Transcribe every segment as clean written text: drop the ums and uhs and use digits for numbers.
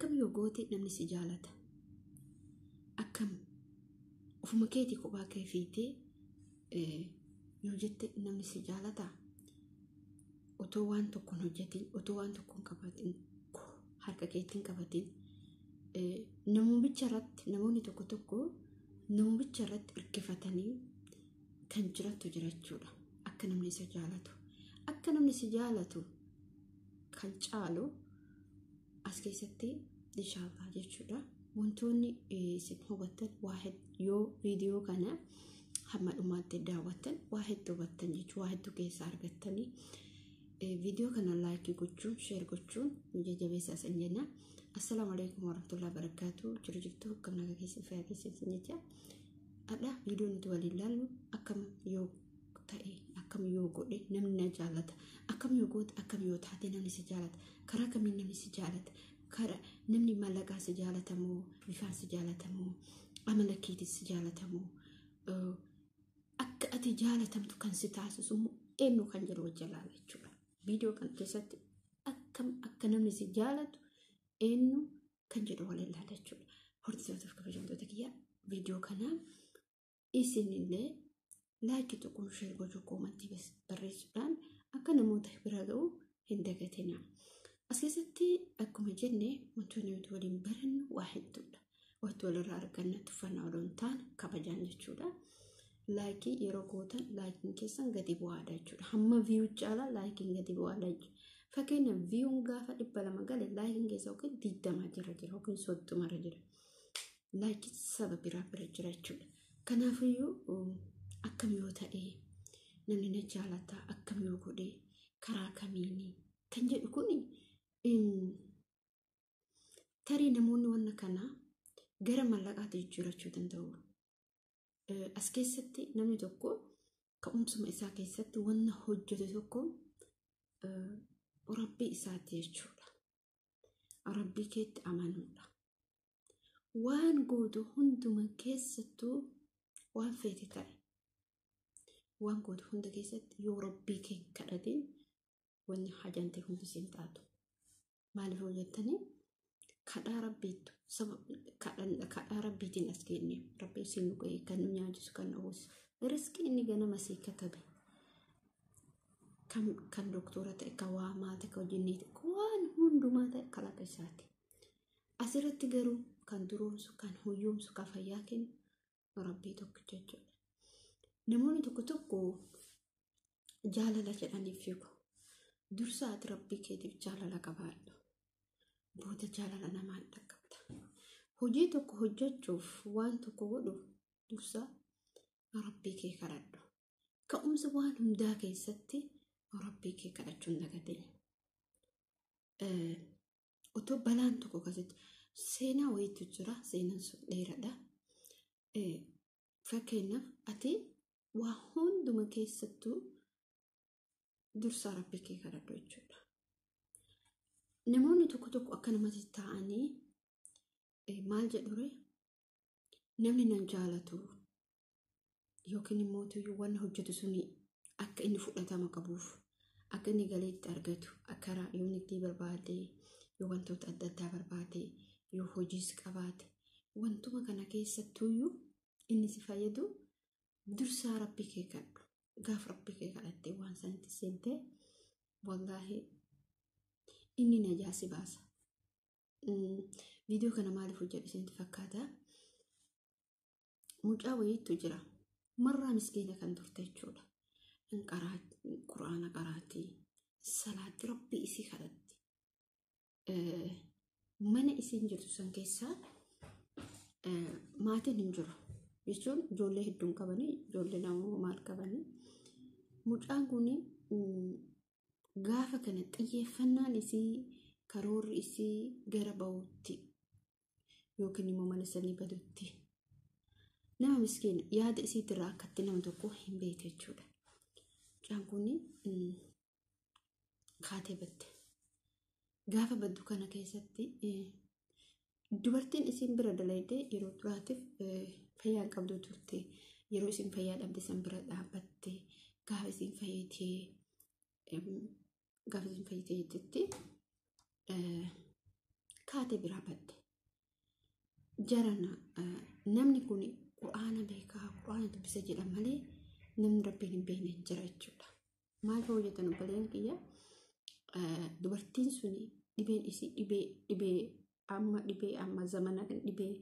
akkam yoo goote namni si jaalata akkam ofuma keetii kophaa kee fiitee yoo jette namni si jaalata otoo waan tokkoon hojjetin otoo waan tokkoon qabatin harka keetiin qabatin namoonni tokko namummicha irratti hirkifatanii kan jiratu jirachuudha akka namni si jaalatu akka namni si jaalatu kan caalu as keessatti inshallah jechuudha wantoonni isin hubattan yoo viidiyoo kana hamma dhumaatti daawwattan waa hedduu hubattan jechuudha waa hedduu keessa argattanii viidiyoo kana like gochuun share gochuun jajjabeessaa isin jenna. Assalamu alaikum warahmatullahi wabarakatuh. Jirtu akkam nagaa keessan fayyaa keessan jecha adda viidiyoo nuti waliin ilaallu akkam yoo ta'e akkam yoo godhe namni na jaalata akkam yoo goote akkam yoo taate namni si jaalata karaa kamiin namni si jaalata karaa namni mallaqaa si jaalatamoo bifaan si jaalatamoo amala keetii si jaalatamoo akka ati jaalatamtu kan si taasisu eenyu kan jedhu wajjin ilaalla jechuudha. Viidiyoo kana keessatti akkam akka namni si jaalatu eenyu kan jedhu waliin ilaalla jechuudha. Hordoftoota kabajamtoota kiyya viidiyoo kana isinillee like tokko share gochuu koomantii barreessuudhaan akka namoota bira ga'u hin dagatina. As keessatti akkuma jenne wantoonni nuti waliin barannu waa hedduudha. Wantoota walirraa arganna tuffannaa waloon ta'an kabajaan jechuudha. Like yeroo gootan like keessan gadi bu'aadha jechuudha. Hamma view caalaa like gadi bu'aadha jechuudha. Fakkeenya view gaafa 200 gale like keessa yookiin 20 jira yookiin 30 jira. Like sababa biraa jira jechuudha. Kanaafiyyuu akkam yoo ta'e namni na jaalata akkam yoo godhe karaa kamiini kan jedhu kuni tarii namoonni wanna kana gara mallaqaatti jijjiirachuu danda'u. As keessatti namni tokko ka'umsuma isaa keessatti wanna hojjetu tokko rabbii isaati jechuudha. Rabbii keetti amanuudha. Waan gootu hunduma keessattuu waan feete ta'e waan gootu hunda keessatti yoo rabbii kee kadhatin wanni hajante hundi siin taatu. Maaliif hojjettanii kadhaa rabbiitu kadhaa rabbiitiin as kenne rabbii siin nu ga'e kan nu nyaachisu kan nu uwwisu riskii inni ganama sii katabe kan doktora ta'e kan waa maate kan hojjennee waan hundumaa ta'e kalaqa isaati. Asirratti garuu kan duroomsu kan huyyoomsu kan fayyaa kennu rabbii tokko jechuudha. Namoonni tokko jaalala jedhaniif fiigu. Dursa ati rabbii keetiif jaalala qabaadhu. Booda jaalala namaan dhaqqabda. Hojii tokko hojjechuuf waan tokko godhu dursa rabbii kee kadhadhu. Ka'umsa waan hundaa keessatti rabbii kee kadhachuun dagatee. Otoo balaan tokko keessatti seenaa wayiitu jira. Seenaan sun dheeraadha. Fakkeenyaaf ati waa hunduma keessattuu dursa rabbii kee kadhadhu jechuudha. Namoonni tokko akka namatti ta'anii maal jedhure namni nan jaalatu yookiin immoo waan hojjetu suni akka inni fudhatama qabuuf akka inni galiitti argatu akka yoo nitti barbaade yoo wantoota adda addaa barbaade yoo hojiis qabaate wantuma kana keessattuuyyuu inni si fayyadu dursa rabbii kee kadhu. Gaaf rabbii kee kadhattee waan sanatti seentee wallaahi inni najaa si baasa. Viidiyoo kana maaliif hojjedhu isinitti fakkaata? Mucaa wayiitu jira. Marraa miskiina kan turte jechuudha. Quraana qaraatti salaatti rabbii isii kadhatti. Mana isiin jirtu san keessaa maatiin hin jiru. Jechuun ijoollee hedduun qabanii ijoollee namoo maal qabanii. Mucaan kun gaafa kana xiyyeeffannaan isii karoorri isii gara ba'uutti yookiin immoo mana sanii baduutti nama miskiina yaada isiitirraa akkatti nama tokko hin beekne jechuudha. Mucaan kun kaatee badde. Gaafa baddu kana keessatti dubartiin isiin bira dalaydee yeroo duraatiif fayyaa qabdu turte. Yeroo isiin fayyaa dhabde san bira dhaabbatte gaafa isiin fayyitee jetti kaate bira badde jarana namni kun quraana beekaa quraana dubbisa jedha malee namni rabbiin hin beekne jira jechuudha. Maal hojjetan baleen kiyya dubartiin suni dhibeen isii dhibee amma zamana kan dhibee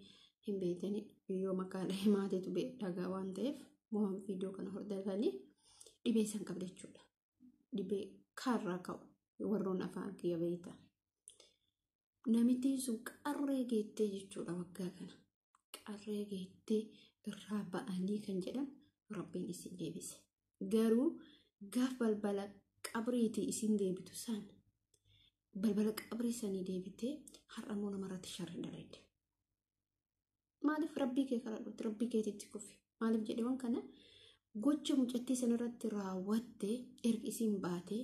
hin beekani yoo maqaadha himaateetu dhagaa waan ta'eef waan viidiyoo kana hordofanii dhibee san qabda jechuudha. Dhibee kaarraa ka'u warroon afaan kiyya beekta. Namitiin sun qarree geettee jechuudha waggaa kana. Qarree geettee irraa ba'anii kan jedhan rabbiin isin deebise. Garuu gaaf balbala qabriitii isin deebitu san balbala qabrii sanii deebitee har'amoo namarratti sharri dalaydde. Maaliif rabbii kee kadhadhutti rabbii keetitti kufi? Maaliif jedheewwan kana gocha mucattii sanarratti raawwattee erga isin baatee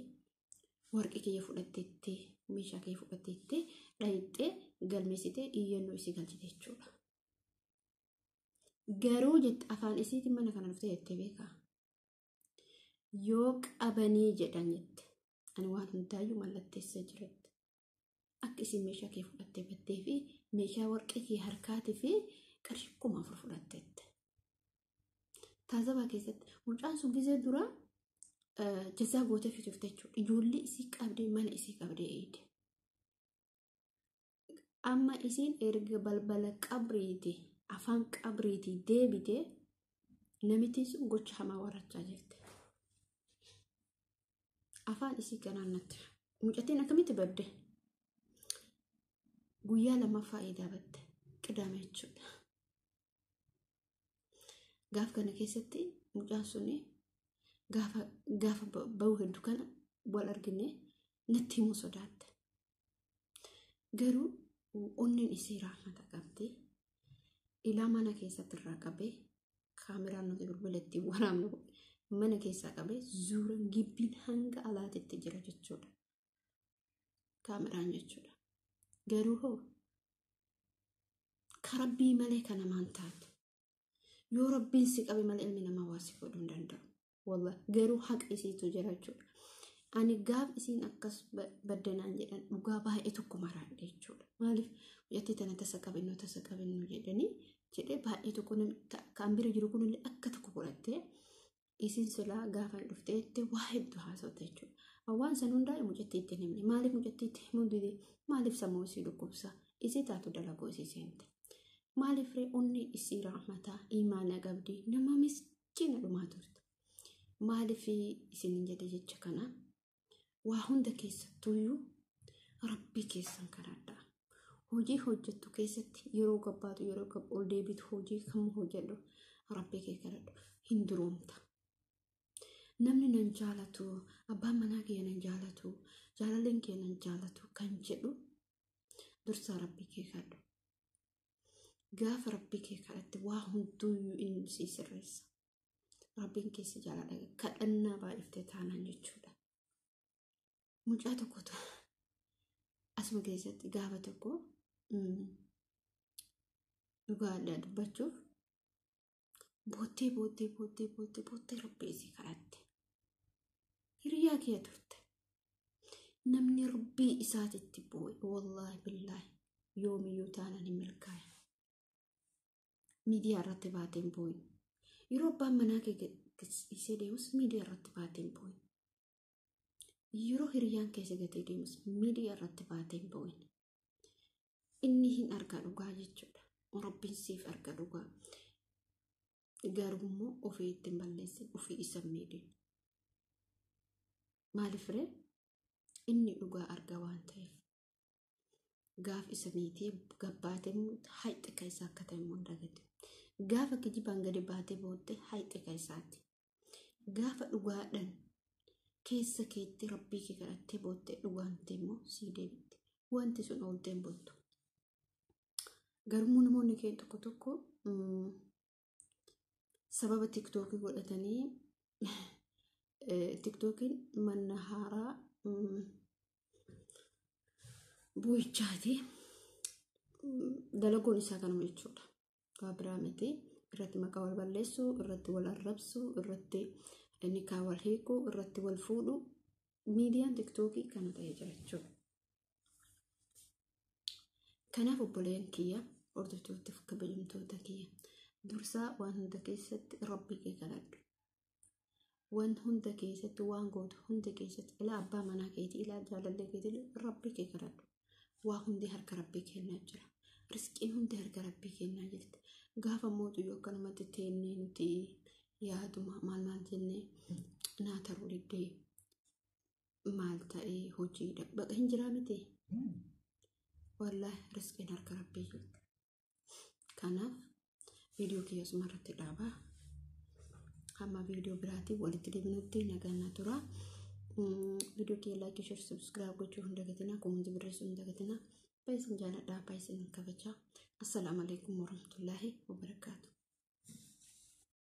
warqii kiyya fudhatteettee meeshaa kee fudhatteettee dhayixxee galmeessitee iyyannoo isii galchite jechuudha. Garuu jette afaan isiitiin mana kana dhuftee jettee beekaa? Yoo qabanii jedhan jette ani waan hundaayyuu mallatteessa jirette. Akka isin meeshaa kee fudhattee battee fi meeshaa warqii kee harkaatii fi qarshii 1000 fudhatteette. Taasifaa keessatti mucaan sun gizee dura jazaa gootee fixuuf jechuudha. Ijoollee isii qabdee mana isii qabdee eegde. Amma isiin erga balbala qabriiti afaan qabriiti deebite namitti sun gocha hamaa warrachaa jirti. Afaan isii kanaan natti mucattiin akkamitti badde? Guyyaa lammaffaa eedaa badde qidaame jechuudha. Gaaf kana keessatti mucaan suni gaafa ba'u hedduu kana wal argine natti himuu sodaatte. Garuu onneen isii raafata qabdi. Ilaa mana keessatti irraa qabee kaameraan nuti bilbilatti waraabnu mana keessaa qabee zuuran gibbiin hanga alaatitti jira jechuudha. Kaameraan jechuudha. Garuu hoo karabbii malee kana maan taate. Yoo rabbiin si qabe malee ilmi namaa waa si godhuu hin danda'u. Wallahi garuu haqa isiitu jira jechuudha. Ani gaaf isiin akkas baddanaan jedhan dhugaa baay'ee tokko maraadha jechuudha. Maaliif mucattii tana tasa qabinnu jedhanii jedhee baay'ee tokko kan bira jiru kunillee akka tokko godhattee isiin silaa gaafa dhufteetti waa hedduu haasawte jechuudha. Waan san hundaa mucattii itti himne. Maaliif mucattii itti himuu dide? Maaliif sammuu isii dhukkubsa? Isii taatu dalagoo isii seente. Maaliif ree onni isii rahmataa imaana qabdi nama miskiina dhumaa turte. Maaliif isin jedhe jecha kana waa hunda keessattuyyuu rabbii keessan kadhadhaa. Hojii hojjettu keessatti yeroo gabbaatu yeroo ol deebitu hojii kam hojjedhu rabbii kee kadhadhu hin duroomta. Namni nan jaalatu abbaan manaa kee nan jaalatu jaalalleen kee nan jaalatu kan jedhu dursaa rabbii kee kadhadhu. Gaafa rabbii kee kadhatte waa hunduyyuu inni sii sirreessa. Rabbiin keessa jaalala kadhannaa baay'iftee taanaan jechuudha. Mucaa tokkotu asuma keessatti gaafa tokko dhugaa addaa dubbachuuf boottee rabbii isii kadhatte. Hiriyaa kee turte. Namni rabbii isaatitti boo'e wallaahi billaahi yoomiyyuu taanaan hin milkaa'e. Miidiyaa irratti baateen boo'e. Yeroo abbaan manaa kee isee deemus miidiyaa irratti baateen boo'e. Yeroo hiriyaan keessa gatee deemus miidiyaa irratti baateen boo'e. Inni hin arga dhugaa jechuudha. Rabbiin siif arga dhugaa. Garuu immoo ofii ittiin balleessin ofii isa miidhe. Maaliif ree? Inni dhugaa arga waan ta'eef. Gaaf isa miitee gabbaatee hayxi ka isaa akka ta'e immoo dagate. Gaafa kijibaan gadi baatee booddee hayxi ka isaati. Gaafa dhugaadhaan keessa keetti rabbii kee kadhattee booddee dhugaante immoo sii deebitti. Wanti sun oolteen bultu. Garuu namoonni kee tokko sababa tiktookii godhatanii tiktookiin manna haaraa bu'ichaati. Dalagoon isaa kanuma jechuudha. Waa biraa miti. Irratti maqaa wal balleessuu, irratti wal arrabsuu, irratti nikaa wal hiikuu, irratti wal fuudhuu. Miidiyaan tiktookii kana ta'ee jira jechuudha. kanaaf obboleen kiyya hordoftootaf kabajamtoota kiyya dursaa waan hunda keessatti rabbii kee kadhadhu. Waan hunda keessatti waan gootu hunda keessatti ilaa abbaa manaa keetii ilaa jaalallee keetii rabbii kee kadhadhu. Waa hundi harka rabbii kennaa jira. Riskiin hundi harka rabbii kennaa jirti. Gaafa mootu yoo akkanumatti teennee nuti yaaduma maal jennee naa taruu diddee maal ta'ee hojii baqa hin jiraa miti. Wallahi riskiin harka rabbii jirti. Kanaaf viidiyoo kiyya sumarratti dhaabaa. Hamma viidiyoo biraatiin walitti deebinutti nagaan tura. Viidiyoo kiyya like, share, subscribe gochuu hin dagatinaa, comment barreessuu hin dagatinaa. Baisin jaaladhaa, baisin kabajaa. Assalamu alaikum warahmatullahi wabarakatuh.